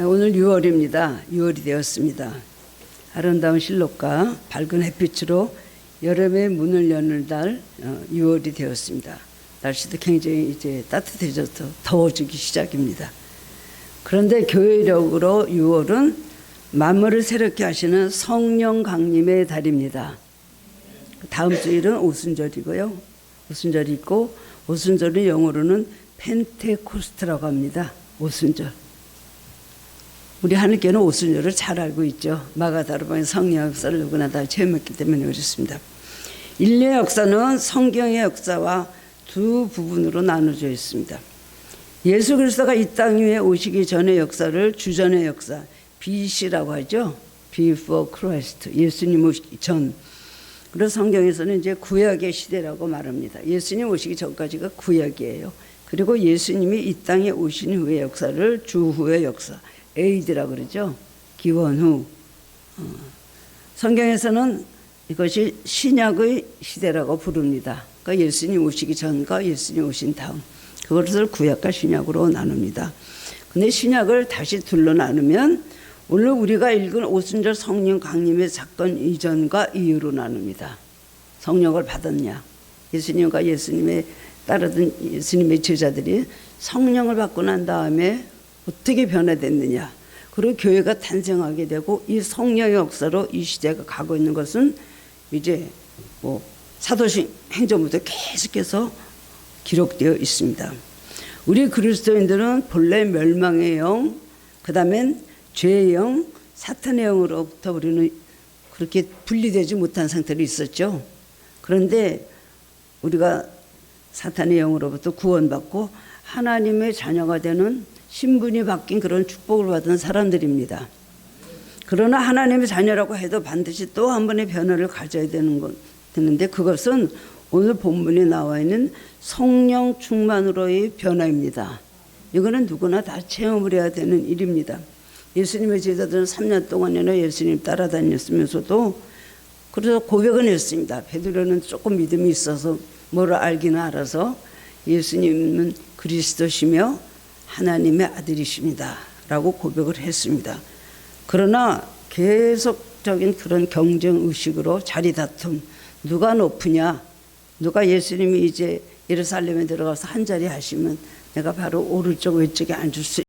오늘 6월입니다. 6월이 되었습니다. 아름다운 실록과 밝은 햇빛으로 여름의 문을 여는 달 6월이 되었습니다. 날씨도 굉장히 이제 따뜻해져서 더워지기 시작입니다. 그런데 교회력으로 6월은 만물을 새롭게 하시는 성령 강림의 달입니다. 다음 주일은 오순절이고요. 오순절이 있고, 오순절은 영어로는 펜테코스트라고 합니다. 오순절. 우리 하느교는 오순절을 잘 알고 있죠. 마가다르방의 성령 역사를 누구나 다 체험했기 때문에 그렇습니다. 인류의 역사는 성경의 역사와 두 부분으로 나눠져 있습니다. 예수 그리스도가 이 땅 위에 오시기 전의 역사를 주전의 역사, BC라고 하죠. Before Christ, 예수님 오시기 전. 그리고 성경에서는 이제 구약의 시대라고 말합니다. 예수님 오시기 전까지가 구약이에요. 그리고 예수님이 이 땅에 오신 후의 역사를 주후의 역사, 에이드라고 그러죠. 기원 후. 성경에서는 이것이 신약의 시대라고 부릅니다. 그러니까 예수님 오시기 전과 예수님 오신 다음. 그것을 구약과 신약으로 나눕니다. 근데 신약을 다시 둘러 나누면 오늘 우리가 읽은 오순절 성령 강림의 사건 이전과 이후로 나눕니다. 성령을 받았냐? 예수님과 예수님의 따르던 예수님의 제자들이 성령을 받고 난 다음에 어떻게 변화됐느냐? 그리고 교회가 탄생하게 되고 이 성령의 역사로 이 시대가 가고 있는 것은 이제 사도행 행전부터 계속해서 기록되어 있습니다. 우리 그리스도인들은 본래 멸망의 영, 그 다음엔 죄의 영, 사탄의 영으로부터 우리는 그렇게 분리되지 못한 상태로 있었죠. 그런데 우리가 사탄의 영으로부터 구원받고 하나님의 자녀가 되는 신분이 바뀐 그런 축복을 받은 사람들입니다. 그러나 하나님의 자녀라고 해도 반드시 또 한 번의 변화를 가져야 되는데 그것은 오늘 본문에 나와 있는 성령 충만으로의 변화입니다. 이거는 누구나 다 체험을 해야 되는 일입니다. 예수님의 제자들은 3년 동안이나 예수님 따라다녔으면서도 그래서 고백은 했습니다. 베드로는 조금 믿음이 있어서 뭐를 알기는 알아서 예수님은 그리스도시며 하나님의 아들이십니다 라고 고백을 했습니다. 그러나 계속적인 그런 경쟁의식으로 자리다툼, 누가 높으냐, 누가 예수님이 이제 예루살렘에 들어가서 한자리 하시면 내가 바로 오른쪽 왼쪽에 앉을 수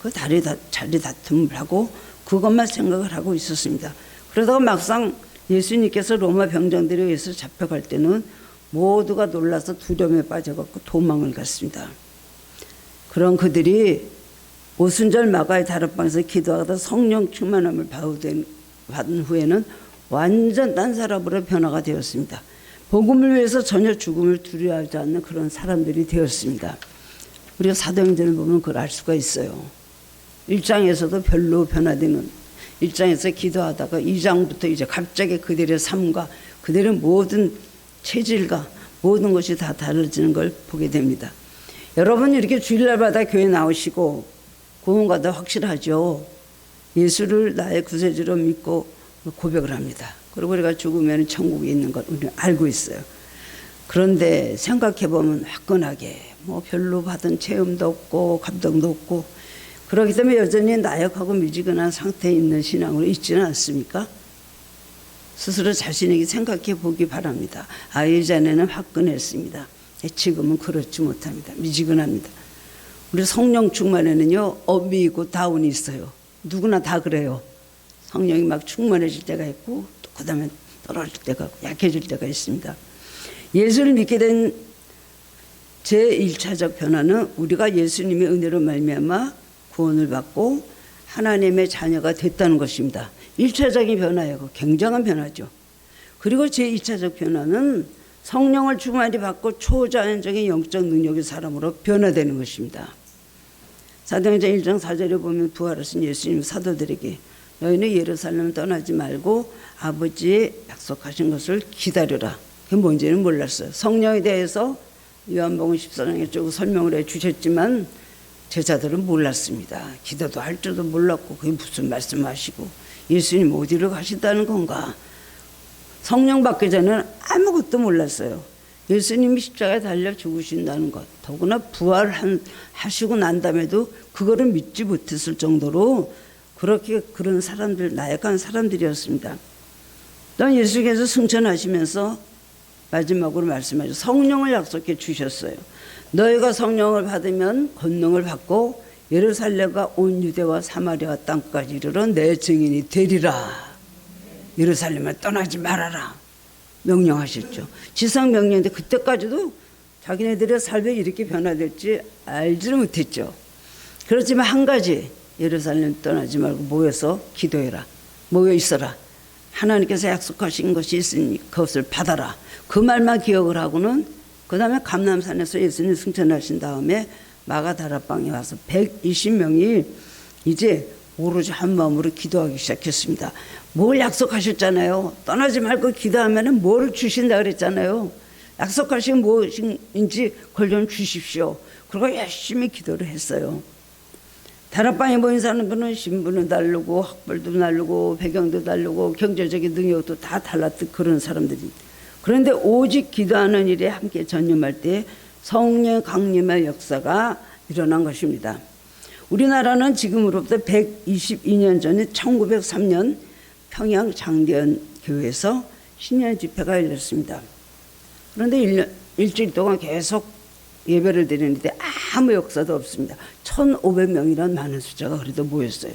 그 자리다툼을 하고 그것만 생각을 하고 있었습니다. 그러다가 막상 예수님께서 로마 병정들에 의해서 잡혀갈 때는 모두가 놀라서 두려움에 빠져갖고 도망을 갔습니다. 그런 그들이 오순절 마가의 다락방에서 기도하다 성령 충만함을 받은 후에는 완전 딴 사람으로 변화가 되었습니다. 복음을 위해서 전혀 죽음을 두려워하지 않는 그런 사람들이 되었습니다. 우리가 사도행전을 보면 그걸 알 수가 있어요. 1장에서도 별로 변화되는 1장에서 기도하다가 2장부터 이제 갑자기 그들의 삶과 그들의 모든 체질과 모든 것이 다 달라지는 걸 보게 됩니다. 여러분 이렇게 주일날마다 교회 나오시고 구원과도 확실하죠. 예수를 나의 구세주로 믿고 고백을 합니다. 그리고 우리가 죽으면 천국에 있는 걸 우리는 알고 있어요. 그런데 생각해보면 화끈하게 별로 받은 체험도 없고 감동도 없고 그렇기 때문에 여전히 나약하고 미지근한 상태에 있는 신앙으로 있지는 않습니까? 스스로 자신에게 생각해 보기 바랍니다. 예전에는 화끈했습니다. 지금은 그렇지 못합니다. 미지근합니다. 우리 성령 충만에는요, 업이 있고 다운이 있어요. 누구나 다 그래요. 성령이 막 충만해질 때가 있고 또 그 다음에 떨어질 때가 있고 약해질 때가 있습니다. 예수를 믿게 된 제1차적 변화는 우리가 예수님의 은혜로 말미암아 구원을 받고 하나님의 자녀가 됐다는 것입니다. 1차적인 변화예요. 굉장한 변화죠. 그리고 제2차적 변화는 성령을 충만히 받고 초자연적인 영적 능력의 사람으로 변화되는 것입니다. 사도행전 1장 4절에 보면 부활하신 예수님 사도들에게 너희는 예루살렘을 떠나지 말고 아버지의 약속하신 것을 기다려라. 그게 뭔지는 몰랐어요. 성령에 대해서 요한복음 14장에 쭉 설명을 해 주셨지만 제자들은 몰랐습니다. 기도도 할 줄도 몰랐고 그게 무슨 말씀하시고 예수님 어디로 가신다는 건가. 성령 받기 전에는 아무것도 몰랐어요. 예수님이 십자가에 달려 죽으신다는 것, 더구나 부활하시고 난 다음에도 그거를 믿지 못했을 정도로 그렇게 그런 사람들, 나약한 사람들이었습니다. 또 예수께서 승천하시면서 마지막으로 말씀하셔서 성령을 약속해 주셨어요. 너희가 성령을 받으면 권능을 받고 예루살렘과 온 유대와 사마리아 땅까지 이르러 내 증인이 되리라. 예루살렘을 떠나지 말아라 명령하셨죠. 지상 명령인데 그때까지도 자기네들의 삶이 이렇게 변화될지 알지를 못했죠. 그렇지만 한 가지, 예루살렘 떠나지 말고 모여서 기도해라. 모여 있어라. 하나님께서 약속하신 것이 있으니 그것을 받아라. 그 말만 기억을 하고는 그 다음에 감람산에서 예수님 승천하신 다음에 마가다락방에 와서 120명이 이제 오로지 한 마음으로 기도하기 시작했습니다. 뭘 약속하셨잖아요. 떠나지 말고 기도하면 뭘 주신다 그랬잖아요. 약속하신 무엇인지 그걸 좀 주십시오. 그리고 열심히 기도를 했어요. 다락방에 모인 사람들은 신분을 다르고 학벌도 다르고 배경도 다르고 경제적인 능력도 다 달랐던 그런 사람들입니다. 그런데 오직 기도하는 일에 함께 전념할 때 성령 강림의 역사가 일어난 것입니다. 우리나라는 지금으로부터 122년 전에 1903년 평양 장대현 교회에서 신년 집회가 열렸습니다. 그런데 일주일 동안 계속 예배를 드리는데 아무 역사도 없습니다. 1,500명이란 많은 숫자가 그래도 모였어요.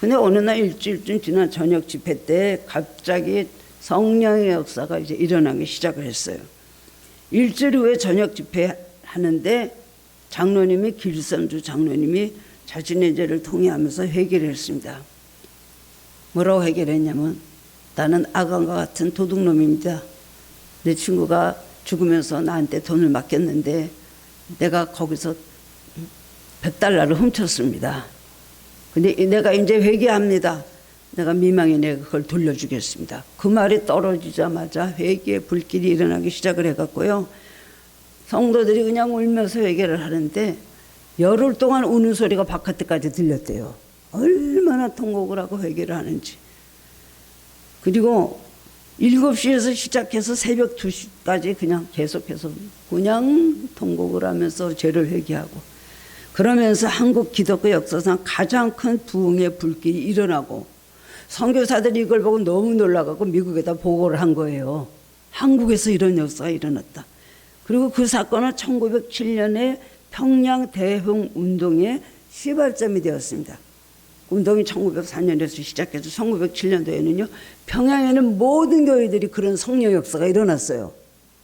근데 어느 날 일주일쯤 지난 저녁 집회 때 갑자기 성령의 역사가 이제 일어나기 시작을 했어요. 일주일 후에 저녁 집회 하는데 장로님이 길선주 장로님이 자신의 죄를 통회하면서 회개를 했습니다. 뭐라고 회개를 했냐면 나는 아간과 같은 도둑놈입니다. 내 친구가 죽으면서 나한테 돈을 맡겼는데 내가 거기서 $100를 훔쳤습니다. 근데 내가 이제 회개합니다. 내가 미망에 내가 그걸 돌려주겠습니다. 그 말이 떨어지자마자 회개의 불길이 일어나기 시작을 해갖고요. 성도들이 그냥 울면서 회개를 하는데 열흘 동안 우는 소리가 바깥에까지 들렸대요. 얼마나 통곡을 하고 회개를 하는지. 그리고 7시에서 시작해서 새벽 2시까지 그냥 계속해서 그냥 통곡을 하면서 죄를 회개하고 그러면서 한국 기독교 역사상 가장 큰 부흥의 불길이 일어나고 선교사들이 이걸 보고 너무 놀라갖고 미국에다 보고를 한 거예요. 한국에서 이런 역사가 일어났다. 그리고 그 사건은 1907년에 평양 대흥 운동의 시발점이 되었습니다. 운동이 1904년에서 시작해서 1907년도에는요 평양에는 모든 교회들이 그런 성령 역사가 일어났어요.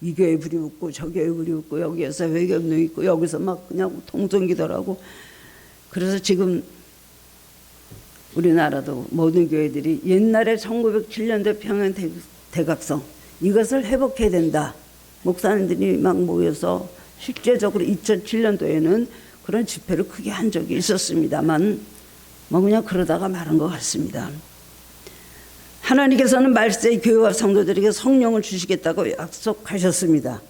이 교회 불이 붙고 저 교회 불이 붙고 여기에서 회개운동 있고 여기서 막 그냥 통성기도라고. 그래서 지금 우리나라도 모든 교회들이 옛날에 1907년도 평양 대각성 이것을 회복해야 된다. 목사님들이 막 모여서 실제적으로 2007년도에는 그런 집회를 크게 한 적이 있었습니다만 뭐 그냥 그러다가 말한 것 같습니다. 하나님께서는 말세의 교회와 성도들에게 성령을 주시겠다고 약속하셨습니다.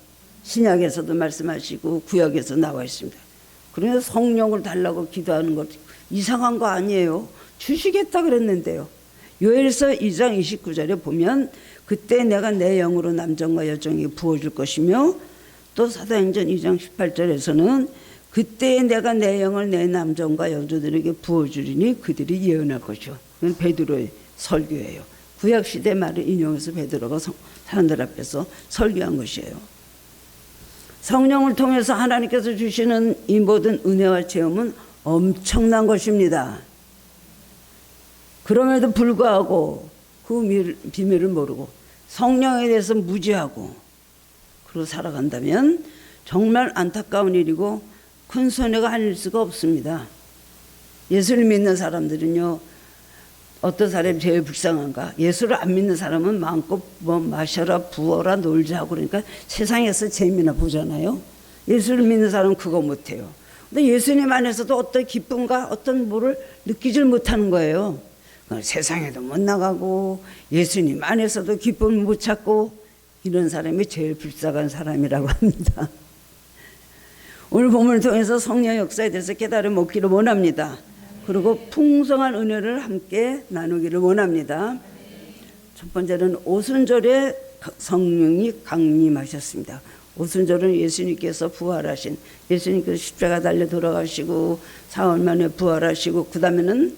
신약에서도 말씀하시고 구약에서 나와 있습니다. 그래서 성령을 달라고 기도하는 것 이상한 거 아니에요. 주시겠다 그랬는데요. 요엘서 2장 29절에 보면 그때 내가 내 영으로 남정과 여종에게 부어줄 것이며 또 사도행전 2장 18절에서는 그때 내가 내 영을 내 남정과 여종들에게 부어주리니 그들이 예언할 것이요. 그건 베드로의 설교예요. 구약시대 말을 인용해서 베드로가 사람들 앞에서 설교한 것이에요. 성령을 통해서 하나님께서 주시는 이 모든 은혜와 체험은 엄청난 것입니다. 그럼에도 불구하고 그 비밀을 모르고 성령에 대해서 무지하고 그러고 살아간다면 정말 안타까운 일이고 큰 손해가 아닐 수가 없습니다. 예수를 믿는 사람들은요 어떤 사람이 제일 불쌍한가? 예수를 안 믿는 사람은 마음껏 뭐 마셔라 부어라 놀자 하고 그러니까 세상에서 재미나 보잖아요. 예수를 믿는 사람은 그거 못해요. 근데 예수님 안에서도 어떤 기쁨과 어떤 뭐를 느끼질 못하는 거예요. 세상에도 못 나가고 예수님 안에서도 기쁨을 못 찾고 이런 사람이 제일 불쌍한 사람이라고 합니다. 오늘 본문을 통해서 성령 역사에 대해서 깨달음 얻기를 원합니다. 그리고 풍성한 은혜를 함께 나누기를 원합니다. 첫 번째는 오순절에 성령이 강림하셨습니다. 오순절은 예수님께서 부활하신, 예수님께서 십자가 달려 돌아가시고 사흘 만에 부활하시고 그 다음에는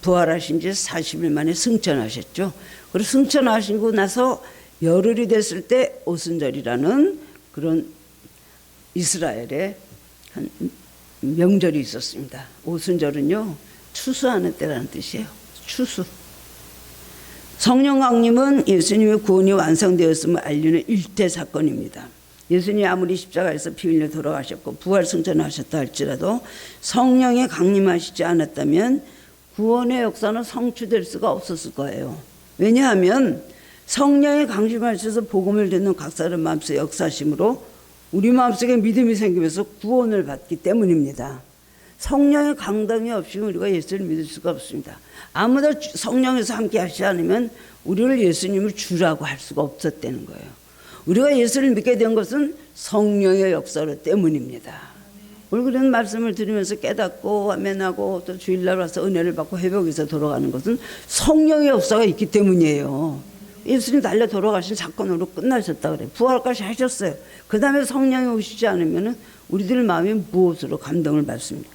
부활하신 지 40일 만에 승천하셨죠. 그리고 승천하시고 나서 열흘이 됐을 때 오순절이라는 그런 이스라엘의 한 명절이 있었습니다. 오순절은요, 추수하는 때라는 뜻이에요. 추수. 성령 강림은 예수님의 구원이 완성되었음을 알리는 일대 사건입니다. 예수님이 아무리 십자가에서 피 흘려 돌아가셨고 부활 승천하셨다 할지라도 성령이 강림하시지 않았다면 구원의 역사는 성취될 수가 없었을 거예요. 왜냐하면 성령이 강림하셔서 복음을 듣는 각 사람 마음속에 역사심으로 우리 마음속에 믿음이 생기면서 구원을 받기 때문입니다. 성령의 강림이 없이 우리가 예수를 믿을 수가 없습니다. 아무도 성령에서 함께 하시지 않으면 우리를 예수님을 주라고 할 수가 없었다는 거예요. 우리가 예수를 믿게 된 것은 성령의 역사로 때문입니다. 오늘 그런 말씀을 들으면서 깨닫고 아멘하고 또 주일날 와서 은혜를 받고 회복해서 돌아가는 것은 성령의 역사가 있기 때문이에요. 예수님 달려 돌아가신 사건으로 끝나셨다 그래요. 부활까지 하셨어요. 그 다음에 성령이 오시지 않으면 우리들 마음이 무엇으로 감동을 받습니까?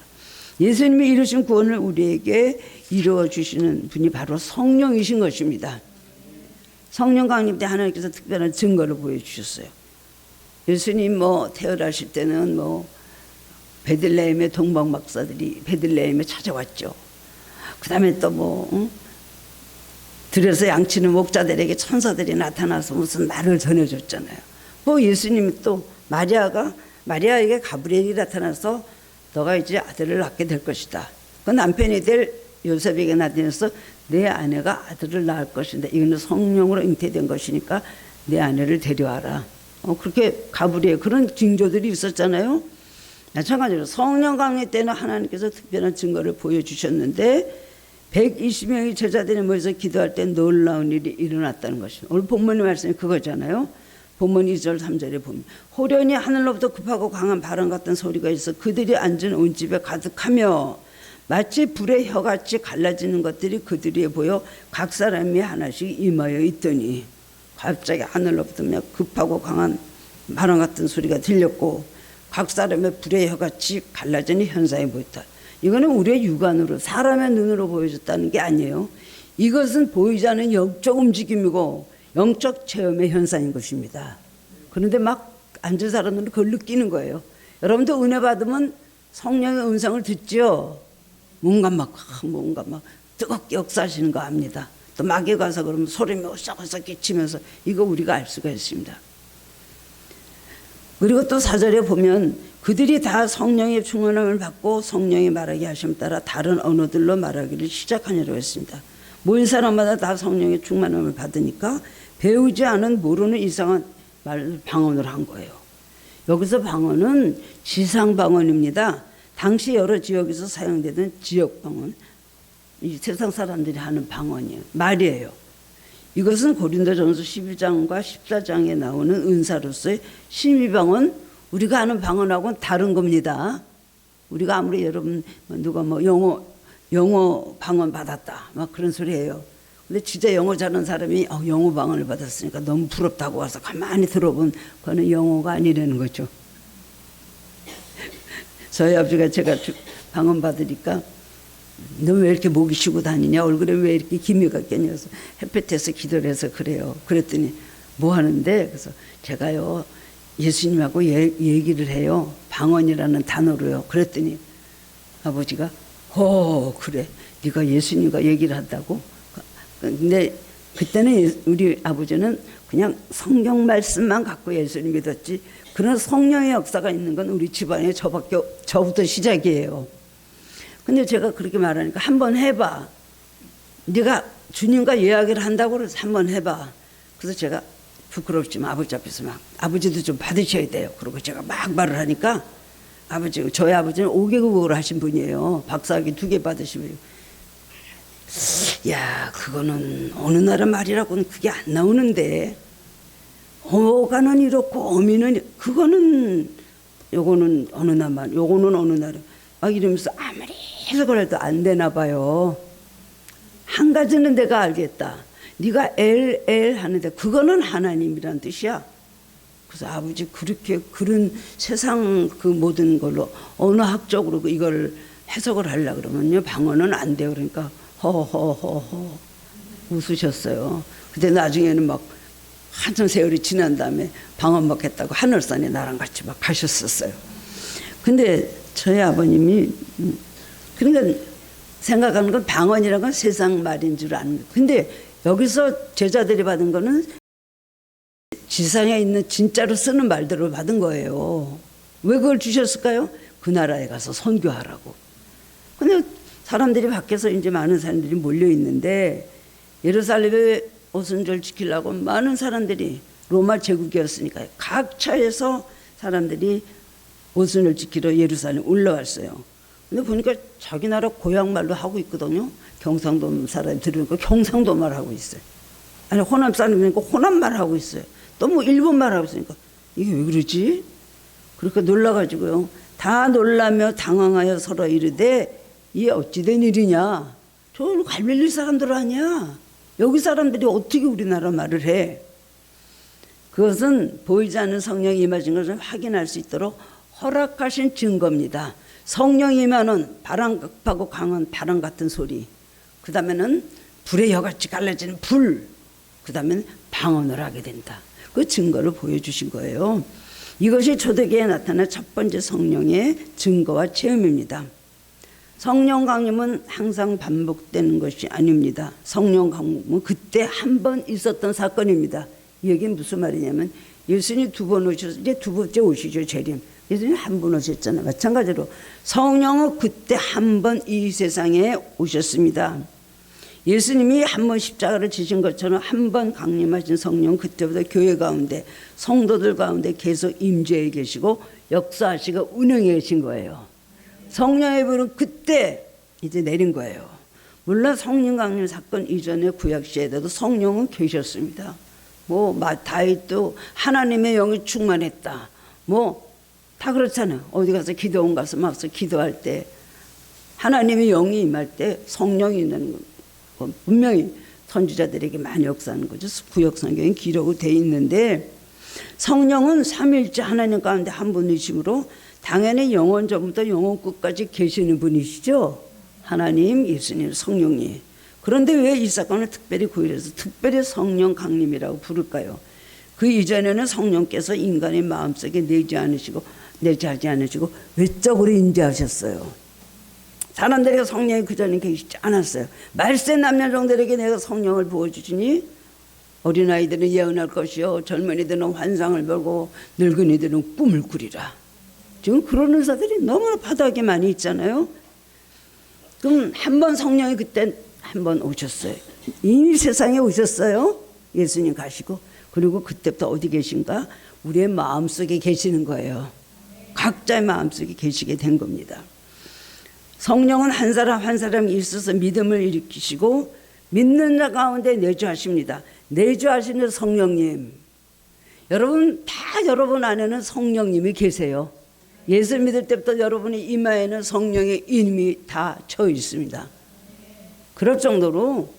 예수님이 이루신 구원을 우리에게 이루어 주시는 분이 바로 성령이신 것입니다. 성령 강림 때 하나님께서 특별한 증거를 보여주셨어요. 예수님 태어나실 때는 베들레헴의 동방 박사들이 베들레헴에 찾아왔죠. 그 다음에 또 들여서 양치는 목자들에게 천사들이 나타나서 무슨 말을 전해줬잖아요. 예수님이 또 마리아에게 가브리엘이 나타나서 너가 이제 아들을 낳게 될 것이다. 그 남편이 될 요셉에게 나타나서 내 아내가 아들을 낳을 것인데 이거는 성령으로 잉태된 것이니까 내 아내를 데려와라. 그렇게 가브리엘 그런 징조들이 있었잖아요. 마찬가지로 성령 강림 때는 하나님께서 특별한 증거를 보여주셨는데 120명의 제자들이 모여서 기도할 때 놀라운 일이 일어났다는 것입니다. 오늘 본문의 말씀이 그거잖아요. 본문 2절 3절에 보면 호련히 하늘로부터 급하고 강한 바람 같은 소리가 있어 그들이 앉은 온 집에 가득하며 마치 불의 혀같이 갈라지는 것들이 그들에게 보여 각 사람이 하나씩 임하여 있더니 갑자기 하늘로부터 급하고 강한 바람 같은 소리가 들렸고 각 사람의 불의 혀같이 갈라지는 현상이 보였다. 이거는 우리의 육안으로 사람의 눈으로 보여졌다는 게 아니에요. 이것은 보이지 않는 영적 움직임이고 영적 체험의 현상인 것입니다. 그런데 막 앉은 사람들은 그걸 느끼는 거예요. 여러분도 은혜 받으면 성령의 음성을 듣죠. 뭔가 막 뜨겁게 역사하시는 거 압니다. 또 막에 가서 그러면 소리며 오싹오싹 끼치면서 이거 우리가 알 수가 있습니다. 그리고 또 4절에 보면 그들이 다 성령의 충만함을 받고 성령이 말하게 하심에 따라 다른 언어들로 말하기를 시작하니라고 했습니다. 모인 사람마다 다 성령의 충만함을 받으니까 배우지 않은 모르는 이상한 말 방언을 한 거예요. 여기서 방언은 지상 방언입니다. 당시 여러 지역에서 사용되던 지역 방언, 이 세상 사람들이 하는 방언이에요. 말이에요. 이것은 고린도전서 12장과 14장에 나오는 은사로서의 심의방언, 우리가 하는 방언하고는 다른 겁니다. 우리가 아무리 여러분 누가 영어 방언 받았다 막 그런 소리 해요. 근데 진짜 영어 잘하는 사람이 영어 방언을 받았으니까 너무 부럽다고 와서 가만히 들어본 그거는 영어가 아니라는 거죠. 저희 아버지가 제가 방언 받으니까 너 왜 이렇게 목이 쉬고 다니냐, 얼굴에 왜 이렇게 기미가 껴녀서 햇볕에서 기도를 해서 그래요. 그랬더니 뭐 하는데, 그래서 제가요 예수님하고 얘기를 해요. 방언이라는 단어로요. 그랬더니 아버지가 그래 네가 예수님과 얘기를 한다고. 근데 그때는 우리 아버지는 그냥 성경 말씀만 갖고 예수님 믿었지 그런 성령의 역사가 있는 건 우리 집안에 저부터 시작이에요. 근데 제가 그렇게 말하니까 한번 해봐. 네가 주님과 이야기를 한다고 그래서 한번 해봐. 그래서 제가 부끄럽지만 아버지 앞에서 막 아버지도 좀 받으셔야 돼요. 그리고 제가 막 말을 하니까 저희 아버지는 5개국어를 하신 분이에요. 박사학위 2개 받으신 분이에요. 야, 그거는 어느 나라 말이라고는 그게 안 나오는데 어가는 이렇고 어미는 그거는 요거는 어느 나라 말, 요거는 어느 나라 막 이러면서 아무리 해석을 해도 안 되나 봐요. 한 가지는 내가 알겠다. 네가 엘 하는데 그거는 하나님이란 뜻이야. 그래서 아버지 그렇게 그런 세상 그 모든 걸로 언어학적으로 이걸 해석을 하려고 그러면요 방언은 안 돼요. 그러니까 허허허허 웃으셨어요. 근데 나중에는 막 한참 세월이 지난 다음에 방언 먹겠다고 하늘산에 나랑 같이 막 가셨었어요. 근데 저희 아버님이 그러니까 생각하는 건 방언이라는 건 세상 말인 줄 아는 거예요. 근데 여기서 제자들이 받은 거는 지상에 있는 진짜로 쓰는 말들을 받은 거예요. 왜 그걸 주셨을까요? 그 나라에 가서 선교하라고. 근데 사람들이 밖에서 이제 많은 사람들이 몰려 있는데 예루살렘에 오순절 지키려고 많은 사람들이 로마 제국이었으니까 각 처에서 사람들이 오순절 지키러 예루살렘 올라왔어요. 근데 보니까 자기 나라 고향 말로 하고 있거든요. 경상도 사람이 들으니까 경상도 말 하고 있어요. 아니 호남 사람이니까 호남 말 하고 있어요. 또 뭐 일본 말 하고 있으니까 이게 왜 그러지? 그러니까 놀라가지고요. 다 놀라며 당황하여 서로 이르되 이게 어찌된 일이냐? 저 갈릴리 사람들 아니야? 여기 사람들이 어떻게 우리나라 말을 해? 그것은 보이지 않는 성령이 임하신 것을 확인할 수 있도록 허락하신 증거입니다. 성령이 임하는 바람하고 강한 바람 같은 소리, 그 다음에는 불의 여같이 갈라지는 불, 그 다음에는 방언을 하게 된다. 그 증거를 보여주신 거예요. 이것이 초대교회에 나타난 첫 번째 성령의 증거와 체험입니다. 성령 강림은 항상 반복되는 것이 아닙니다. 성령 강림은 그때 한 번 있었던 사건입니다. 이 얘기는 무슨 말이냐면 예수님이 두 번 오셔서 이제 두 번째 오시죠. 재림. 예수님 한 번 오셨잖아요. 마찬가지로 성령은 그때 한 번 이 세상에 오셨습니다. 예수님이 한 번 십자가를 지신 것처럼 한 번 강림하신 성령은 그때부터 교회 가운데 성도들 가운데 계속 임재해 계시고 역사하시고 운영해 계신 거예요. 성령의 불은 그때 이제 내린 거예요. 물론 성령 강림 사건 이전에 구약 시대에도 성령은 계셨습니다. 뭐 다윗도 하나님의 영이 충만했다. 뭐 다 그렇잖아요. 어디 가서 기도원 가서 막 기도할 때 하나님의 영이 임할 때 성령이 있는 거 분명히 선지자들에게 많이 역사하는 거죠. 구약 성경에 기록이 돼 있는데 성령은 삼위일체 하나님 가운데 한 분이시므로 당연히 영원 전부터 영원 끝까지 계시는 분이시죠. 하나님, 예수님, 성령님. 그런데 왜 이 사건을 특별히 구별해서 특별히 성령 강림이라고 부를까요? 그 이전에는 성령께서 인간의 마음속에 내재하지 않으시고 외적으로 임재하셨어요. 사람들에게 성령이 그전에 계시지 않았어요. 말세 남녀종들에게 내가 성령을 부어주시니 어린아이들은 예언할 것이요 젊은이들은 환상을 보고 늙은이들은 꿈을 꾸리라. 지금 그런 의사들이 너무나 바닥에 많이 있잖아요. 그럼 한 번 성령이 그때 한 번 오셨어요. 이미 세상에 오셨어요. 예수님 가시고. 그리고 그때부터 어디 계신가? 우리의 마음속에 계시는 거예요. 각자의 마음속에 계시게 된 겁니다. 성령은 한 사람 한 사람이 있어서 믿음을 일으키시고 믿는 자 가운데 내주하십니다. 내주하시는 성령님. 여러분 다 여러분 안에는 성령님이 계세요. 예수 믿을 때부터 여러분의 이마에는 성령의 이름이 다 쳐 있습니다. 그럴 정도로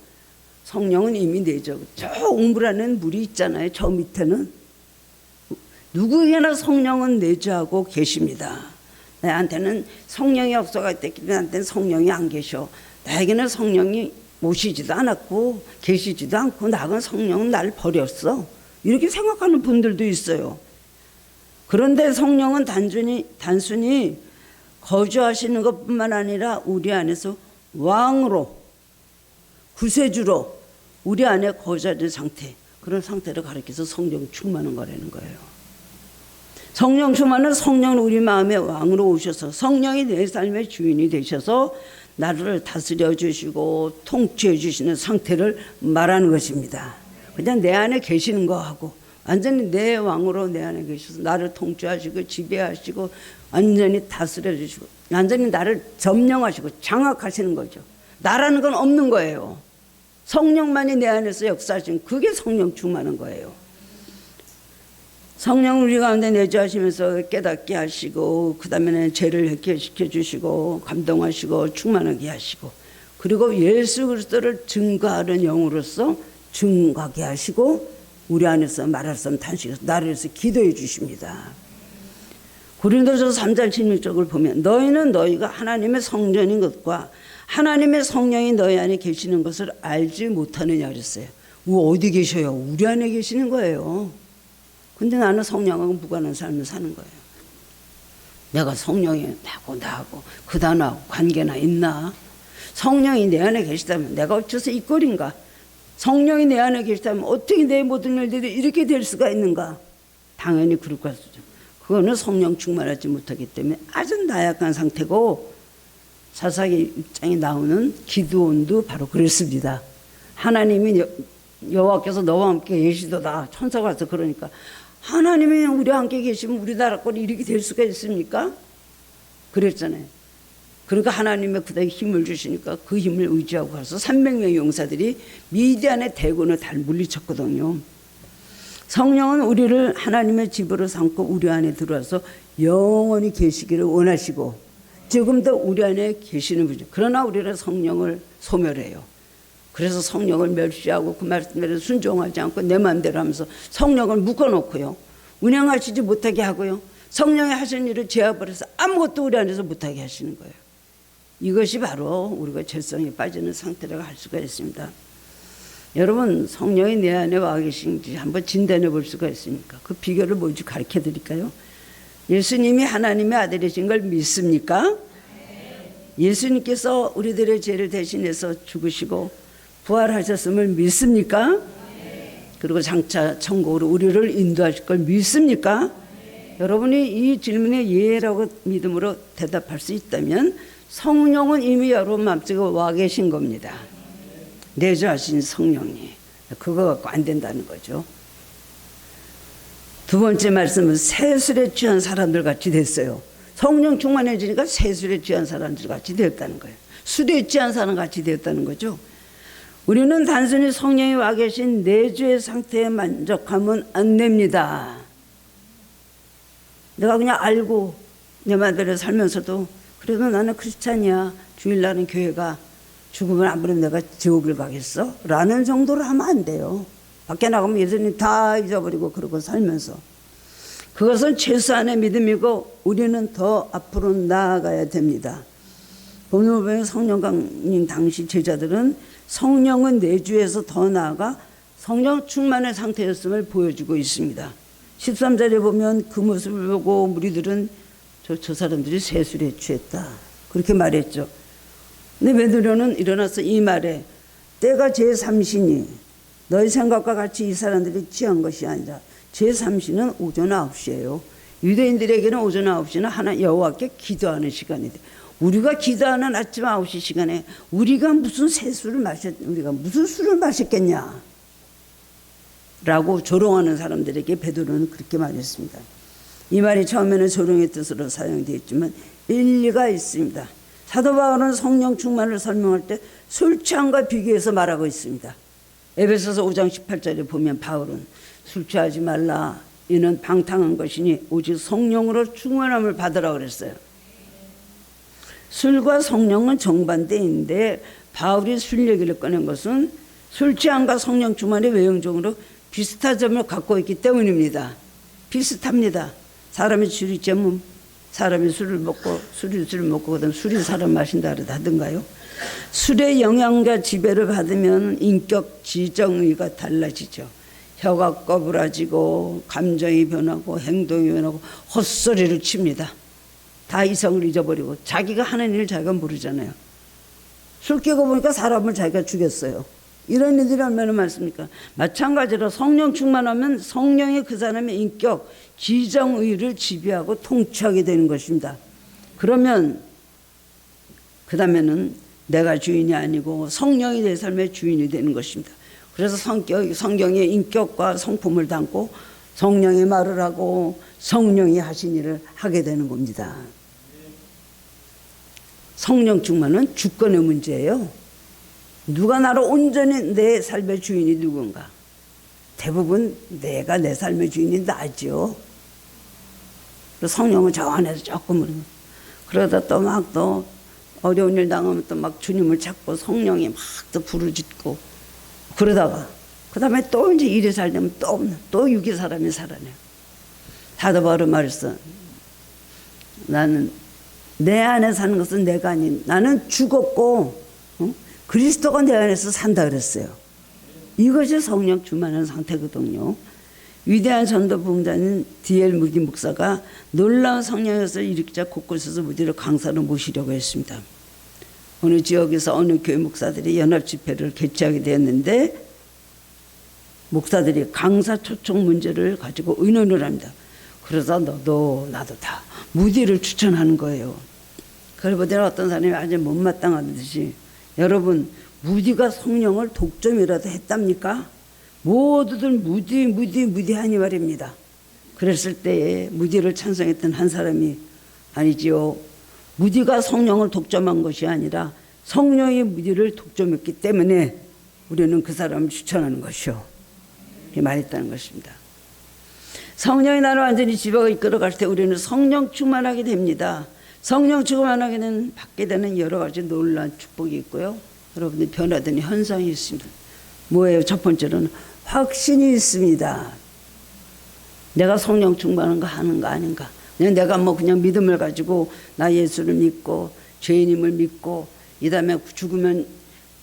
성령은 이미 내죠. 저 웅불안은 물이 있잖아요. 저 밑에는. 누구에게나 성령은 내주하고 계십니다. 나한테는 성령의 역사가 있기 때문에 나한테는 성령이 안 계셔. 나에게는 성령이 오시지도 않았고 계시지도 않고 나는 성령은 나를 버렸어. 이렇게 생각하는 분들도 있어요. 그런데 성령은 단순히 거주하시는 것뿐만 아니라 우리 안에서 왕으로 구세주로 우리 안에 거주하는 상태, 그런 상태를 가리켜서 성령 충만한 거라는 거예요. 성령 충만은 성령은 우리 마음의 왕으로 오셔서 성령이 내 삶의 주인이 되셔서 나를 다스려 주시고 통치해 주시는 상태를 말하는 것입니다. 그냥 내 안에 계시는 거하고 완전히 내 왕으로 내 안에 계셔서 나를 통치하시고 지배하시고 완전히 다스려 주시고 완전히 나를 점령하시고 장악하시는 거죠. 나라는 건 없는 거예요. 성령만이 내 안에서 역사하시는 그게 성령 충만한 거예요. 성령 우리 가운데 내주하시면서 깨닫게 하시고 그 다음에는 죄를 해결시켜 주시고 감동하시고 충만하게 하시고 그리고 예수 그리스도를 증거하는 영으로서 증가하게 하시고 우리 안에서 말할 수 없는 탄식에서 나를 위해서 기도해 주십니다. 고린도서 3장 16절을 보면 너희는 너희가 하나님의 성전인 것과 하나님의 성령이 너희 안에 계시는 것을 알지 못하느냐 그랬어요. 어디 계셔요? 우리 안에 계시는 거예요. 근데 나는 성령하고 무관한 삶을 사는 거예요. 내가 성령이 나하고 그다나하고 관계나 있나? 성령이 내 안에 계시다면 내가 어째서 이 꼴인가? 성령이 내 안에 계시다면 어떻게 내 모든 일들이 이렇게 될 수가 있는가? 당연히 그럴 것이죠. 그거는 성령 충만하지 못하기 때문에 아주 나약한 상태고, 사사기 6장에 나오는 기드온도 바로 그랬습니다. 하나님이 여호와께서 너와 함께 계시도다. 천사가 와서 그러니까 하나님이 우리와 함께 계시면 우리 나라 꼴이 이렇게 될 수가 있습니까? 그랬잖아요. 그러니까 하나님의 그다지 힘을 주시니까 그 힘을 의지하고 가서 300명의 용사들이 미디안의 대군을 다 물리쳤거든요. 성령은 우리를 하나님의 집으로 삼고 우리 안에 들어와서 영원히 계시기를 원하시고 지금도 우리 안에 계시는 분이죠. 그러나 우리는 성령을 소멸해요. 그래서 성령을 멸시하고 그 말씀대로 순종하지 않고 내 마음대로 하면서 성령을 묶어놓고요. 운행하시지 못하게 하고요. 성령이 하신 일을 제압을 해서 아무것도 우리 안에서 못하게 하시는 거예요. 이것이 바로 우리가 죄성에 빠지는 상태라고 할 수가 있습니다. 여러분, 성령이 내 안에 와 계신지 한번 진단해 볼 수가 있습니까? 그 비결을 뭔지 가르쳐 드릴까요? 예수님이 하나님의 아들이신 걸 믿습니까? 예수님께서 우리들의 죄를 대신해서 죽으시고 부활하셨음을 믿습니까? 그리고 장차 천국으로 우리를 인도하실 걸 믿습니까? 여러분이 이 질문에 예라고 믿음으로 대답할 수 있다면 성령은 이미 여러분 마음속에 와 계신 겁니다. 내주하신 성령이. 그거 갖고 안 된다는 거죠. 두 번째 말씀은 세술에 취한 사람들 같이 됐어요. 성령 충만해지니까 세술에 취한 사람들 같이 되었다는 거예요. 술에 취한 사람 같이 되었다는 거죠. 우리는 단순히 성령이 와 계신 내주의 상태에 만족하면 안 됩니다. 내가 그냥 알고 내 마음대로 살면서도 그래도 나는 크리스찬이야. 주일날은 교회가 죽으면 아무래도 내가 지옥을 가겠어? 라는 정도로 하면 안 돼요. 밖에 나가면 예수님 다 잊어버리고 그러고 살면서. 그것은 최소한의 믿음이고 우리는 더 앞으로 나아가야 됩니다. 본문을 보면 성령 강림 당시 제자들은 성령은 내주에서 더 나아가 성령 충만의 상태였음을 보여주고 있습니다. 13절에 보면 그 모습을 보고 무리들은 저 사람들이 세술에 취했다. 그렇게 말했죠. 근데 베드로는 일어나서 이 말에 때가 제3시니 너희 생각과 같이 이 사람들이 취한 것이 아니라 제3시는 오전 9시예요. 유대인들에게는 오전 9시는 하나 여호와께 기도하는 시간이다. 우리가 기도하는 아침 9시 시간에 우리가 무슨 우리가 무슨 술을 마셨겠냐? 라고 조롱하는 사람들에게 베드로는 그렇게 말했습니다. 이 말이 처음에는 조롱의 뜻으로 사용되었지만 일리가 있습니다. 사도 바울은 성령 충만을 설명할 때 술 취함과 비교해서 말하고 있습니다. 에베소서 5장 18절에 보면 바울은 술 취하지 말라. 이는 방탕한 것이니 오직 성령으로 충만함을 받으라 그랬어요. 술과 성령은 정반대인데 바울이 술 얘기를 꺼낸 것은 술 취함과 성령 충만의 외형적으로 비슷한 점을 갖고 있기 때문입니다. 비슷합니다. 사람이 술이 째면 사람이 술을 먹고 그다음 술이 사람 마신다 하던가요? 술의 영향과 지배를 받으면 인격 지정의가 달라지죠. 혀가 꺼부라지고 감정이 변하고 행동이 변하고 헛소리를 칩니다. 다 이성을 잊어버리고 자기가 하는 일을 자기가 모르잖아요. 술 깨고 보니까 사람을 자기가 죽였어요. 이런 일들이 얼마나 많습니까? 마찬가지로 성령 충만하면 성령이 그 사람의 인격, 지정의를 지배하고 통치하게 되는 것입니다. 그러면 그 다음에는 내가 주인이 아니고 성령이 내 삶의 주인이 되는 것입니다. 그래서 성경의 인격과 성품을 담고 성령의 말을 하고 성령이 하신 일을 하게 되는 겁니다. 성령 충만은 주권의 문제예요. 누가 나로 온전히 내 삶의 주인이 누군가? 대부분 내가 내 삶의 주인이 나죠. 성령은 저 안에서 조금 그러다 또 어려운 일 당하면 또 막 주님을 찾고 성령이 막 또 부르짖고 그러다가 그 다음에 또 이제 일이 살려면 또 육이 사람이 살아내요. 사도 바울은 말했어. 나는 내 안에 사는 것은 내가 아닌, 나는 죽었고 그리스도가 내 안에서 산다 그랬어요. 이것이 성령 충만한 상태거든요. 위대한 전도 부흥자인 D.L. 무디 목사가 놀라운 성령에서 일으키자 곳곳에서 무디를 강사로 모시려고 했습니다. 어느 지역에서 어느 교회 목사들이 연합 집회를 개최하게 되었는데 목사들이 강사 초청 문제를 가지고 의논을 합니다. 그래서 너도 나도 다 무디를 추천하는 거예요. 그러보니 어떤 사람이 아주 못마땅하듯이 여러분 무디가 성령을 독점이라도 했답니까? 모두들 무디 하니 말입니다. 그랬을 때에 무디를 찬성했던 한 사람이 아니지요. 무디가 성령을 독점한 것이 아니라 성령이 무디를 독점했기 때문에 우리는 그 사람을 추천하는 것이요. 이렇게 말했다는 것입니다. 성령이 나를 완전히 집어 이끌어갈 때 우리는 성령 충만하게 됩니다. 성령 충만하게 되는 받게 되는 여러 가지 놀라운 축복이 있고요. 여러분들 변화되는 현상이 있습니다. 뭐예요? 첫 번째로는 확신이 있습니다. 내가 성령 충만한 거 하는 거 아닌가? 그냥 내가 그냥 믿음을 가지고 나 예수를 믿고 죄인임을 믿고 이 다음에 죽으면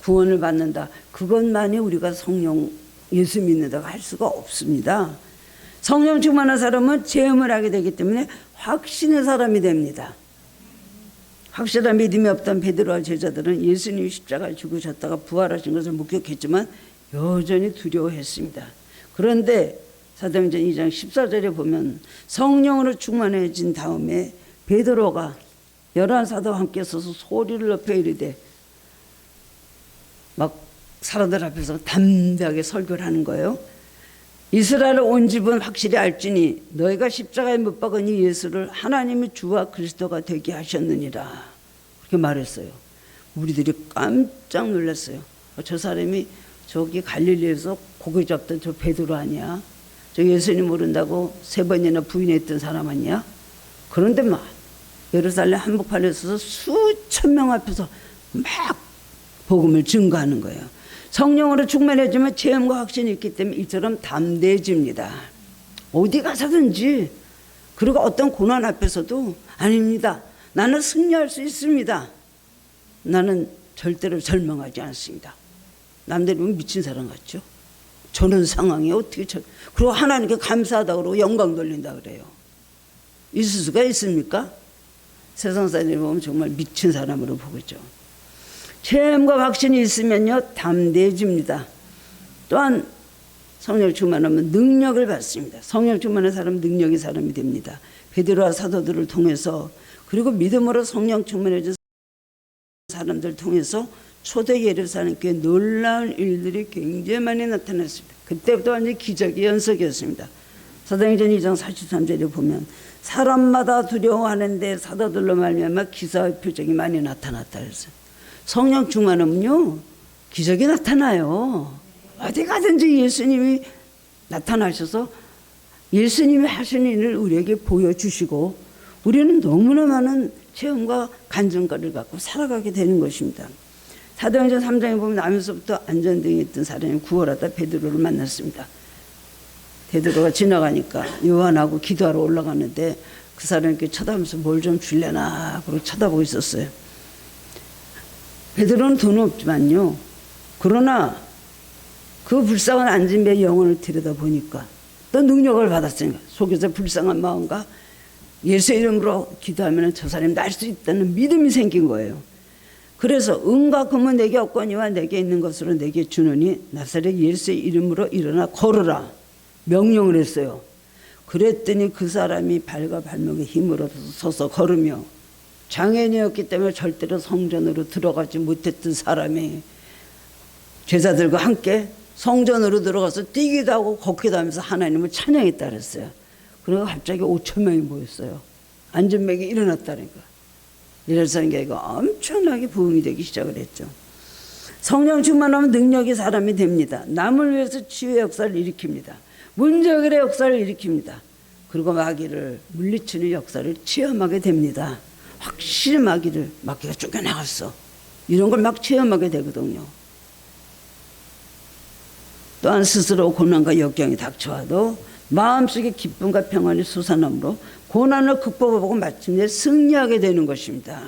구원을 받는다. 그것만이 우리가 성령 예수 믿는다고 할 수가 없습니다. 성령 충만한 사람은 체험을 하게 되기 때문에 확신의 사람이 됩니다. 확실한 믿음이 없던 베드로와 제자들은 예수님이 십자가에 죽으셨다가 부활하신 것을 목격했지만 여전히 두려워했습니다. 그런데 사도행전 2장 14절에 보면 성령으로 충만해진 다음에 베드로가 11사도와 함께 서서 소리를 높여 이르되 막 사람들 앞에서 담대하게 설교를 하는 거예요. 이스라엘 온 집은 확실히 알지니 너희가 십자가에 못 박으니 예수를 하나님의 주와 그리스도가 되게 하셨느니라. 그렇게 말했어요. 우리들이 깜짝 놀랐어요. 저 사람이 저기 갈릴리에서 고기 잡던 저 베드로 아니야? 저 예수님 모른다고 3번이나 부인했던 사람 아니야? 그런데 막 예루살렘 한복판에 서서 수천 명 앞에서 막 복음을 증거하는 거예요. 성령으로 충만해지면 체험과 확신이 있기 때문에 이처럼 담대해집니다. 어디 가서든지. 그리고 어떤 고난 앞에서도 아닙니다. 나는 승리할 수 있습니다. 나는 절대로 절망하지 않습니다. 남들이 보면 미친 사람 같죠. 저런 상황에 어떻게 그리고 하나님께 감사하다고 그러고 영광 돌린다 그래요. 있을 수가 있습니까? 세상 사람들이 보면 정말 미친 사람으로 보겠죠. 체험과 확신이 있으면요 담대해집니다. 또한 성령 충만하면 능력을 받습니다. 성령 충만한 사람은 능력의 사람이 됩니다. 베드로와 사도들을 통해서 그리고 믿음으로 성령 충만해진 사람들 통해서 초대 예루살렘 교회 놀라운 일들이 굉장히 많이 나타났습니다. 그때부터 완전히 기적의 연속이었습니다. 사도행전 2장 43절에 보면 사람마다 두려워하는데 사도들로 말미암아 기사의 표적이 많이 나타났다 그랬어요. 성령 충만하면요 기적이 나타나요. 어디 가든지 예수님이 나타나셔서 예수님이 하신 일을 우리에게 보여주시고 우리는 너무나 많은 체험과 간증거리를 갖고 살아가게 되는 것입니다. 사도행전 3장에 보면 나면서부터 안전등에 있던 사람이 구월하다 베드로를 만났습니다. 베드로가 지나가니까 요한하고 기도하러 올라갔는데 그 사람이 이렇게 쳐다보면서 뭘 좀 줄래나 그러고 쳐다보고 있었어요. 베드로는 돈은 없지만요. 그러나 그 불쌍한 앉은 배의 영혼을 들여다보니까 또 능력을 받았으니까 속에서 불쌍한 마음과 예수 이름으로 기도하면 저 사람이 날 수 있다는 믿음이 생긴 거예요. 그래서 은과 금은 내게 없거니와 내게 있는 것으로 내게 주노니 나사렛 예수의 이름으로 일어나 걸어라 명령을 했어요. 그랬더니 그 사람이 발과 발목에 힘을 얻어서 걸으며 장애인이었기 때문에 절대로 성전으로 들어가지 못했던 사람이 제자들과 함께 성전으로 들어가서 뛰기도 하고 걷기도 하면서 하나님을 찬양했다 그랬어요. 그리고 갑자기 5천 명이 모였어요. 안전맥이 일어났다니까. 예루살렘 교회가 엄청나게 부흥이 되기 시작을 했죠. 성령 충만하면 능력이 사람이 됩니다. 남을 위해서 치유의 역사를 일으킵니다. 문제결의 역사를 일으킵니다. 그리고 마귀를 물리치는 역사를 체험하게 됩니다. 확실히 마귀가 쫓겨나갔어. 이런 걸 막 체험하게 되거든요. 또한 스스로 고난과 역경이 닥쳐와도 마음속에 기쁨과 평안이 솟아나므로 고난을 극복하고 마침내 승리하게 되는 것입니다.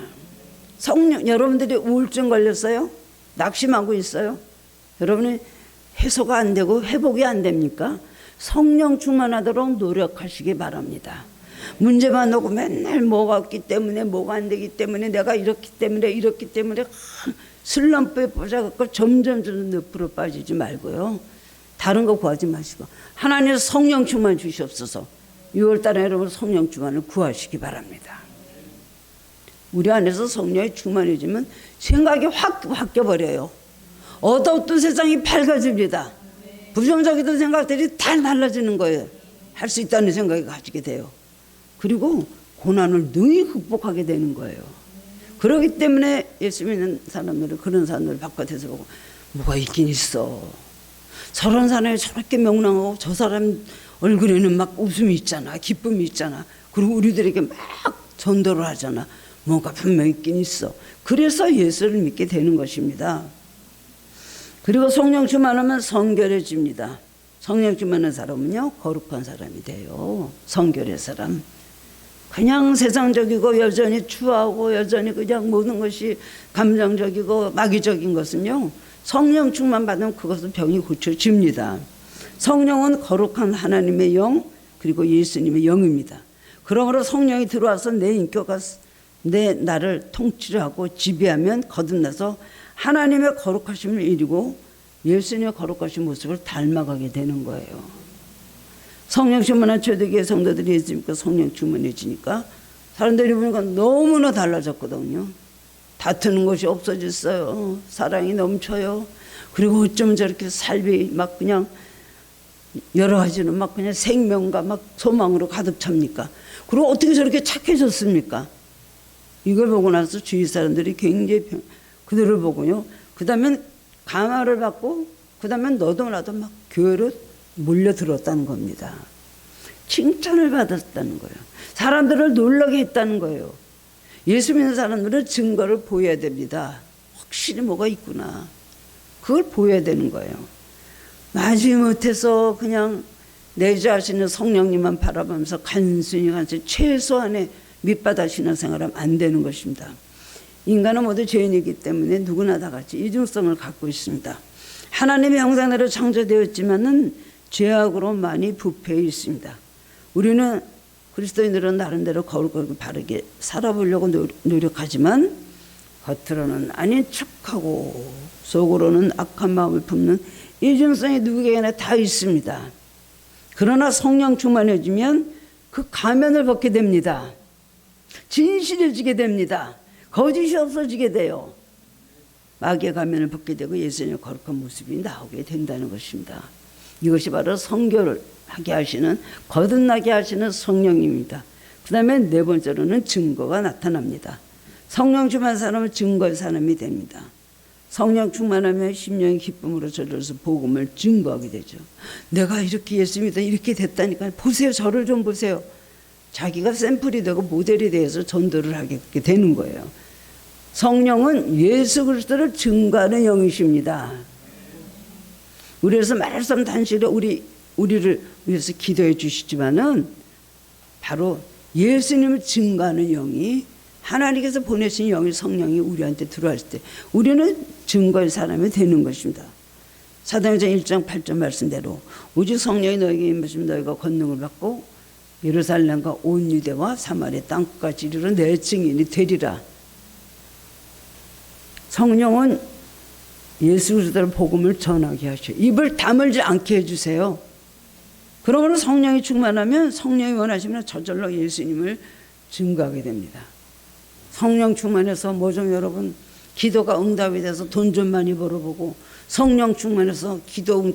여러분들이 우울증 걸렸어요? 낙심하고 있어요? 여러분이 해소가 안 되고 회복이 안 됩니까? 성령 충만하도록 노력하시기 바랍니다. 문제만 오고 맨날 뭐가 없기 때문에 뭐가 안 되기 때문에 내가 이렇기 때문에 슬럼프에 빠져갖고 점점 늪으로 빠지지 말고요. 다른 거 구하지 마시고 하나님 성령 충만 주시옵소서. 6월달에 여러분 성령 충만을 구하시기 바랍니다. 우리 안에서 성령이 충만해지면 생각이 확 바뀌어버려요. 어두웠던 세상이 밝아집니다. 부정적이던 생각들이 다 달라지는 거예요. 할 수 있다는 생각이 가지게 돼요. 그리고 고난을 능히 극복하게 되는 거예요. 그렇기 때문에 예수 믿는 사람들은 그런 사람들을 바깥에서 보고 뭐가 있긴 있어. 저런 사람이 저렇게 명랑하고 저 사람 얼굴에는 막 웃음이 있잖아. 기쁨이 있잖아. 그리고 우리들에게 막 전도를 하잖아. 뭔가 분명히 있긴 있어. 그래서 예수를 믿게 되는 것입니다. 그리고 성령 충만하면 성결해집니다. 성령 충만한 사람은요 거룩한 사람이 돼요. 성결의 사람. 그냥 세상적이고 여전히 추하고 여전히 그냥 모든 것이 감정적이고 마귀적인 것은요 성령 충만 받으면 그것은 병이 고쳐집니다. 성령은 거룩한 하나님의 영 그리고 예수님의 영입니다. 그러므로 성령이 들어와서 내 인격과 내 나를 통치하고 지배하면 거듭나서 하나님의 거룩하심을 이루고 예수님의 거룩하신 모습을 닮아가게 되는 거예요. 성령 충만한 초대교회 성도들이 예수 믿고 성령 충만해지니까 사람들이 보니까 너무나 달라졌거든요. 다투는 것이 없어졌어요. 사랑이 넘쳐요. 그리고 어쩌면 저렇게 삶이 막 그냥 여러 가지로 막 그냥 생명과 막 소망으로 가득 찹니까? 그리고 어떻게 저렇게 착해졌습니까? 이걸 보고 나서 주위 사람들이 굉장히 그들을 보고요. 그 다음엔 감화를 받고 그 다음엔 너도 나도 막 교회로 몰려들었다는 겁니다. 칭찬을 받았다는 거예요. 사람들을 놀라게 했다는 거예요. 예수 믿는 사람들은 증거를 보여야 됩니다. 확실히 뭐가 있구나. 그걸 보여야 되는 거예요. 마지못해서 그냥 내 자신을 성령님만 바라보면서 간순히 최소한의 밑바닥 신앙생활하면 안 되는 것입니다. 인간은 모두 죄인이기 때문에 누구나 다 같이 이중성을 갖고 있습니다. 하나님의 형상대로 창조되었지만은 죄악으로 많이 부패해 있습니다. 우리는 그리스도인들은 나름대로 거룩하고 바르게 살아보려고 노력하지만 겉으로는 아닌 척하고 속으로는 악한 마음을 품는 이중성이 누구에게나 다 있습니다. 그러나 성령 충만해지면 그 가면을 벗게 됩니다. 진실해지게 됩니다. 거짓이 없어지게 돼요. 마귀의 가면을 벗게 되고 예수님의 거룩한 모습이 나오게 된다는 것입니다. 이것이 바로 성결하게 하시는 거듭나게 하시는 성령입니다. 그 다음에 네 번째로는 증거가 나타납니다. 성령 충만한 사람은 증거의 사람이 됩니다. 성령 충만하면 심령이 기쁨으로 저절서 복음을 증거하게 되죠. 내가 이렇게 예수 믿어 이렇게 됐다니까 보세요. 저를 좀 보세요. 자기가 샘플이 되고 모델이 되어서 전도를 하게 되는 거예요. 성령은 예수 그리스도를 증거하는 영이십니다. 우리에서 말씀 단식으로 우리를 위해서 기도해 주시지만은 바로 예수님을 증거하는 영이 하나님께서 보내신 영이 성령이 우리한테 들어왔을 때 우리는 증거의 사람이 되는 것입니다. 사도행전 1장 8절 말씀대로 오직 성령이 너에게 임하시면 너희가 권능을 받고 예루살렘과 온 유대와 사마리아 땅끝까지 이르러 내 증인이 되리라. 성령은 예수 그리스도의 복음을 전하게 하셔. 입을 다물지 않게 해주세요. 그러므로 성령이 충만하면 성령이 원하시면 저절로 예수님을 증거하게 됩니다. 성령 충만해서 뭐 좀 여러분 기도가 응답이 돼서 돈 좀 많이 벌어보고 성령 충만해서 기도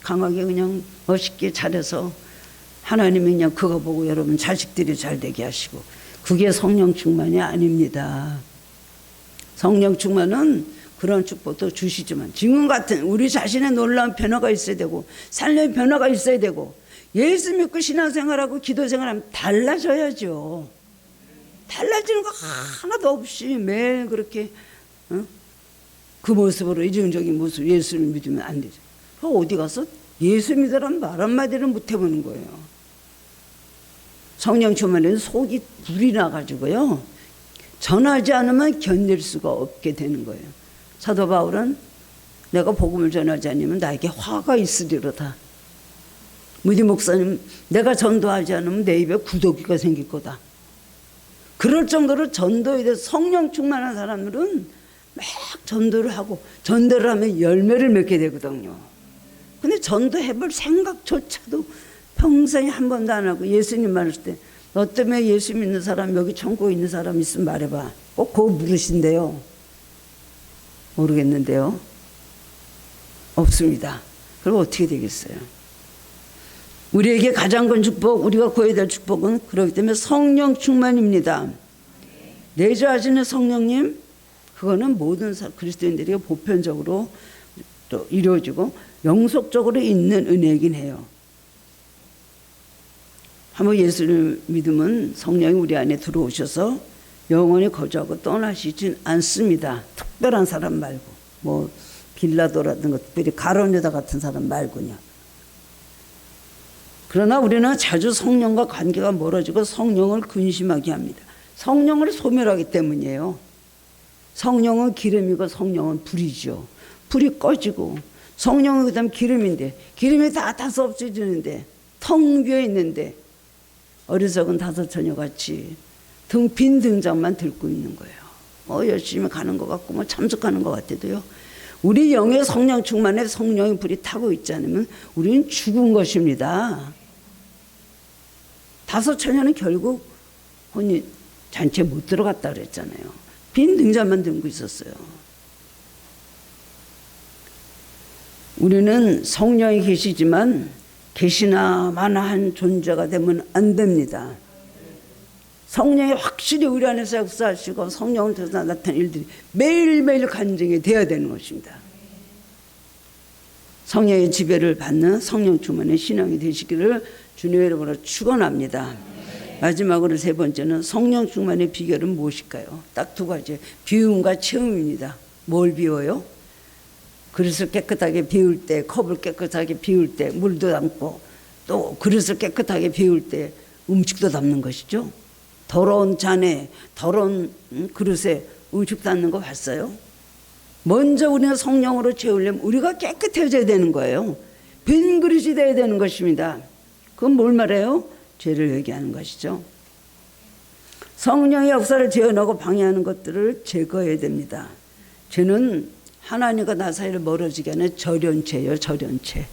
강하게 그냥 멋있게 잘해서 하나님이 그냥 그거 보고 여러분 자식들이 잘 되게 하시고 그게 성령 충만이 아닙니다. 성령 충만은 그런 축복도 주시지만 지금 같은 우리 자신의 놀라운 변화가 있어야 되고 삶의 변화가 있어야 되고 예수 믿고 신앙생활하고 기도생활하면 달라져야죠. 달라지는 거 하나도 없이 매일 그렇게 그 모습으로 이중적인 모습 예수를 믿으면 안 되죠. 그 어디 가서 예수 믿으란 말 한마디를 못 해보는 거예요. 성령 충만에는 속이 불이 나가지고요. 전하지 않으면 견딜 수가 없게 되는 거예요. 사도 바울은 내가 복음을 전하지 않으면 나에게 화가 있으리로다. 무디 목사님, 내가 전도하지 않으면 내 입에 구더기가 생길 거다. 그럴 정도로 전도에 대해서 성령 충만한 사람들은 막 전도를 하고, 전도를 하면 열매를 맺게 되거든요. 근데 전도해볼 생각조차도 평생에 한 번도 안 하고, 예수님 말했을 때 너 때문에 예수 믿는 사람, 여기 천국에 있는 사람 있으면 말해봐. 꼭 그거 물으신대요. 모르겠는데요. 없습니다. 그럼 어떻게 되겠어요? 우리에게 가장 큰 축복, 우리가 구해야 될 축복은 그렇기 때문에 성령 충만입니다. 내주하시는 성령님, 그거는 모든 그리스도인들에게 보편적으로 또 이루어지고 영속적으로 있는 은혜이긴 해요. 한번 예수를 믿으면 성령이 우리 안에 들어오셔서 영원히 거주하고 떠나시진 않습니다. 특별한 사람 말고, 뭐 빌라도라든가 특별히 가룟 유다 같은 사람 말고요. 그러나 우리는 자주 성령과 관계가 멀어지고 성령을 근심하게 합니다. 성령을 소멸하기 때문이에요. 성령은 기름이고 성령은 불이죠. 불이 꺼지고, 성령은 그 다음 기름인데, 기름이 다 타서 없어지는데, 텅 비어 있는데, 어리석은 다섯 처녀같이 빈 등장만 들고 있는 거예요. 열심히 가는 것 같고, 뭐 참석하는 것 같아도요. 우리 영의 성령 충만에 성령의 불이 타고 있지 않으면 우리는 죽은 것입니다. 다섯 처녀는 결국 혼인 잔치에 못 들어갔다 그랬잖아요. 빈 등잔만 들고 있었어요. 우리는 성령이 계시지만 계시나 마나한 존재가 되면 안 됩니다. 성령이 확실히 우리 안에서 역사하시고 성령을 통해서 나타나는 일들이 매일매일 간증이 되어야 되는 것입니다. 성령의 지배를 받는 성령 충만의 신앙이 되시기를 주님의 이름으로 축원합니다. 마지막으로 세 번째는 성령 충만의 비결은 무엇일까요? 딱 두 가지. 비움과 체험입니다. 뭘 비워요? 그릇을 깨끗하게 비울 때, 컵을 깨끗하게 비울 때 물도 담고, 또 그릇을 깨끗하게 비울 때 음식도 담는 것이죠. 더러운 잔에, 더러운 그릇에 음식 담는 거 봤어요? 먼저 우리가 성령으로 채우려면 우리가 깨끗해져야 되는 거예요. 빈 그릇이 되어야 되는 것입니다. 그건 뭘 말해요? 죄를 얘기하는 것이죠. 성령의 역사를 재현하고 방해하는 것들을 제거해야 됩니다. 죄는 하나님과 나 사이를 멀어지게 하는 절연체예요. 절연체.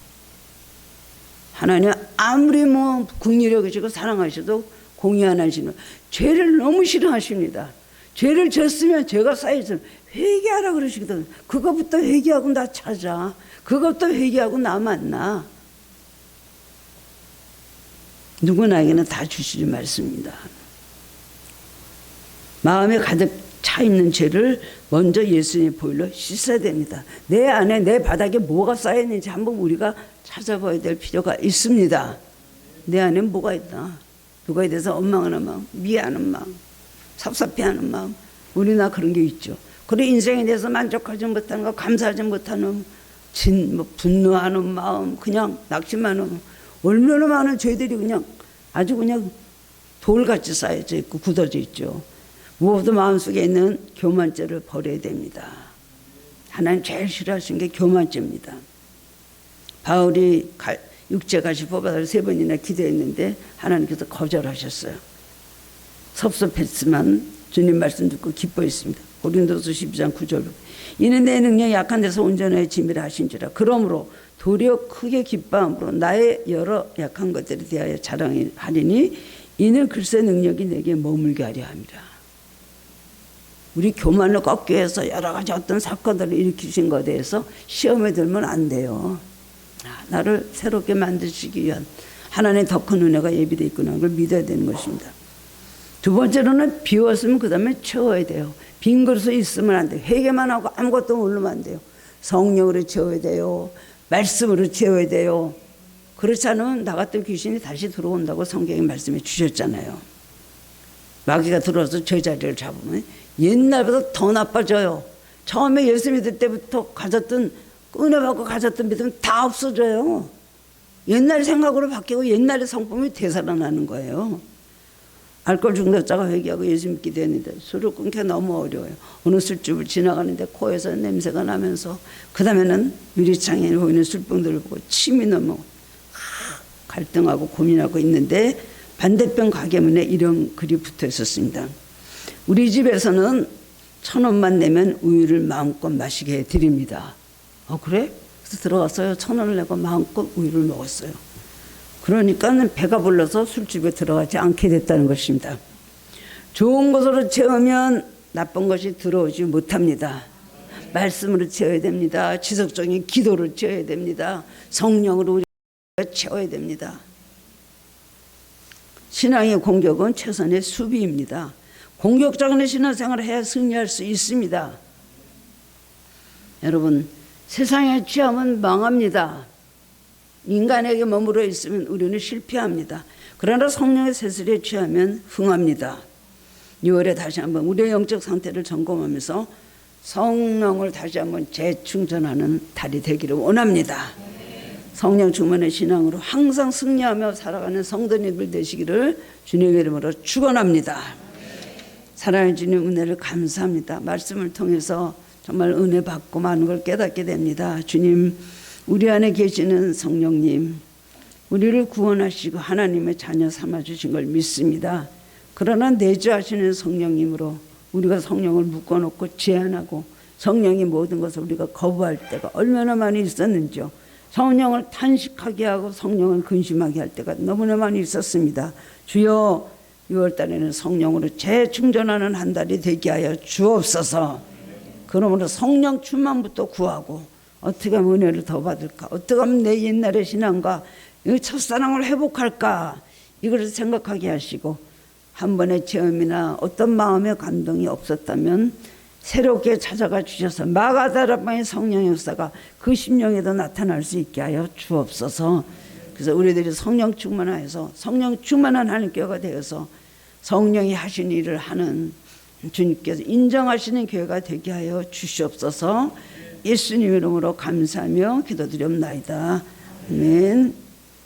하나님 아무리 뭐 긍휼히 여기시고 사랑하셔도 공의 안 하시는, 죄를 너무 싫어하십니다. 죄를 졌으면 죄가 쌓이면 회개하라 그러시거든. 그거부터 회개하고 나 찾아. 그것부터 회개하고 나 만나. 누구나에게는 다 주시는 말씀입니다. 마음에 가득 차 있는 죄를 먼저 예수님의 보혈로 씻어야 됩니다. 내 안에, 내 바닥에 뭐가 쌓여있는지 한번 우리가 찾아봐야 될 필요가 있습니다. 내 안에 뭐가 있나? 누구에 대해서 원망하는 마음, 미안한 마음, 섭섭해하는 마음, 우리나 그런 게 있죠. 그리고 인생에 대해서 만족하지 못하는 거, 감사하지 못하는 분노하는 마음, 그냥 낙심하는, 얼마나 많은 죄들이 그냥 아주 그냥 돌같이 쌓여져 있고 굳어져 있죠. 무엇보다 마음속에 있는 교만죄를 버려야 됩니다. 하나님 제일 싫어하시는 게 교만죄입니다. 바울이 육체 가시 뽑아달라고 3번이나 기도했는데 하나님께서 거절하셨어요. 섭섭했지만 주님 말씀 듣고 기뻐했습니다. 고린도서 12장 9절. 이는 내 능력이 약한 데서 온전하여 짐이라 하신지라. 그러므로 도리어 크게 기뻐함으로 나의 여러 약한 것들에 대하여 자랑하리니 이는 글쎄 능력이 내게 머물게 하려 함이라. 우리 교만을 꺾기 위해서 여러 가지 어떤 사건들을 일으키신 것에 대해서 시험에 들면 안 돼요. 나를 새롭게 만드시기 위한 하나님의 더 큰 은혜가 예비되어 있구나. 그걸 믿어야 되는 것입니다. 두 번째로는 비웠으면 그 다음에 채워야 돼요. 빈 그릇에 있으면 안 돼요. 회개만 하고 아무것도 모르면 안 돼요. 성령으로 채워야 돼요. 말씀으로 채워야 돼요. 그렇지 않으면 나 같은 귀신이 다시 들어온다고 성경에 말씀해 주셨잖아요. 마귀가 들어와서 제자리를 잡으면 옛날보다 더 나빠져요. 처음에 예수 믿을 때부터 가졌던 은혜 받고 가졌던 믿음 다 없어져요. 옛날 생각으로 바뀌고 옛날의 성품이 되살아나는 거예요. 알코올 중독자가 회개하고 예수 믿게 되는데 술을 끊기 너무 어려워요. 어느 술집을 지나가는데 코에서 냄새가 나면서 그 다음에는 유리창에 보이는 술병들을 보고 침이 넘어 갈등하고 고민하고 있는데 반대편 가게문에 이런 글이 붙어 있었습니다. 우리 집에서는 1,000원만 내면 우유를 마음껏 마시게 해드립니다. 그래? 그래서 들어갔어요. 1,000원을 내고 마음껏 우유를 먹었어요. 그러니까 배가 불러서 술집에 들어가지 않게 됐다는 것입니다. 좋은 것으로 채우면 나쁜 것이 들어오지 못합니다. 말씀으로 채워야 됩니다. 지속적인 기도를 채워야 됩니다. 성령으로 우리가 채워야 됩니다. 신앙의 공격은 최선의 수비입니다. 공격적인 신앙생활을 해야 승리할 수 있습니다. 여러분, 세상에 취하면 망합니다. 인간에게 머물러 있으면 우리는 실패합니다. 그러나 성령의 세술에 취하면 흥합니다. 6월에 다시 한번 우리의 영적 상태를 점검하면서 성령을 다시 한번 재충전하는 달이 되기를 원합니다. 성령 충만의 신앙으로 항상 승리하며 살아가는 성도님들 되시기를 주님의 이름으로 축원합니다. 사랑의 주님 은혜를 감사합니다. 말씀을 통해서 정말 은혜 받고 많은 걸 깨닫게 됩니다. 주님, 우리 안에 계시는 성령님, 우리를 구원하시고 하나님의 자녀 삼아주신 걸 믿습니다. 그러나 내주하시는 성령님으로 우리가 성령을 묶어놓고 제한하고 성령이 모든 것을 우리가 거부할 때가 얼마나 많이 있었는지요. 성령을 탄식하게 하고 성령을 근심하게 할 때가 너무나 많이 있었습니다. 주여, 6월달에는 성령으로 재충전하는 한 달이 되게 하여 주옵소서. 그러므로 성령 충만부터 구하고 어떻게 하면 은혜를 더 받을까, 어떻게 하면 내 옛날의 신앙과 첫사랑을 회복할까, 이걸 생각하게 하시고 한 번의 체험이나 어떤 마음의 감동이 없었다면 새롭게 찾아가 주셔서 마가다라방의 성령의 역사가 그 심령에도 나타날 수 있게 하여 주옵소서. 그래서 우리들이 성령 충만하여서 성령 충만한 하나님교회가 되어서 성령이 하신 일을 하는 주님께서 인정하시는 교회가 되게 하여 주시옵소서. 예수님 이름으로 감사하며 기도드리옵나이다. 아멘.